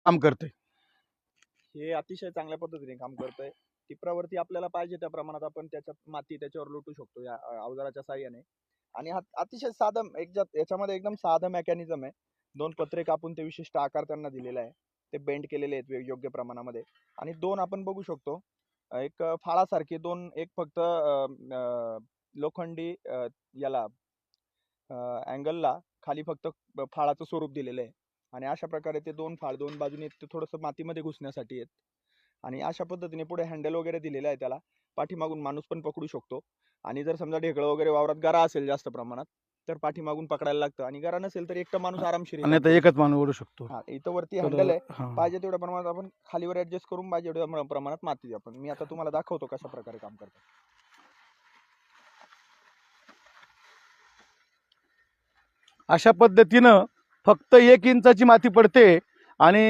काम करते. हे अतिशय चांगल्या पद्धतीने काम करतंय. टिपरावरती आपल्याला पाहिजे त्या प्रमाणात आपण त्याच्यात माती त्याच्यावर लोटू शकतो या अवजाराच्या साहाय्याने. आणि हा अतिशय साधं याच्यामध्ये एकदम साधं मेकॅनिझम आहे. 2 पत्रे कापून ते विशिष्ट आकार त्यांना दिलेला आहे. ते बेंड केलेले आहेत योग्य प्रमाणामध्ये. आणि 2 आपण बघू शकतो एक फाळासारखे 2 एक फक्त लोखंडी याला अँगलला खाली फक्त फाळाचं स्वरूप दिलेलं आहे. आणि अशा प्रकारे ते 2 फाळ 2 बाजूने ते थोडंसं मातीमध्ये घुसण्यासाठी आहेत. आणि अशा पद्धतीने पुढे हँडल वगैरे दिलेलं आहे त्याला. पाठीमागून माणूस पण पकडू शकतो. आणि जर समजा ढेकळं वगैरे वावरात गरा असेल जास्त प्रमाणात तर पाठीमागून पकडायला लागतं. आणि गरा नसेल तर एकटा माणूस आरामशीर हे आणि काम आता करू एकच शकतो. माणूस ओढू शकतो. हा इथं वरती तर हँडल आहे. हा. पाहिजे तेवढ्या प्रमाणात आपण खालीवर ऍडजस्ट करून पाहिजे तेवढ्या प्रमाणात माती आपण मी आता तुम्हाला दाखवतो कशा प्रकारे काम करतात. अशा पद्धतीनं फक्त 1 इंचाची माती पडते आणि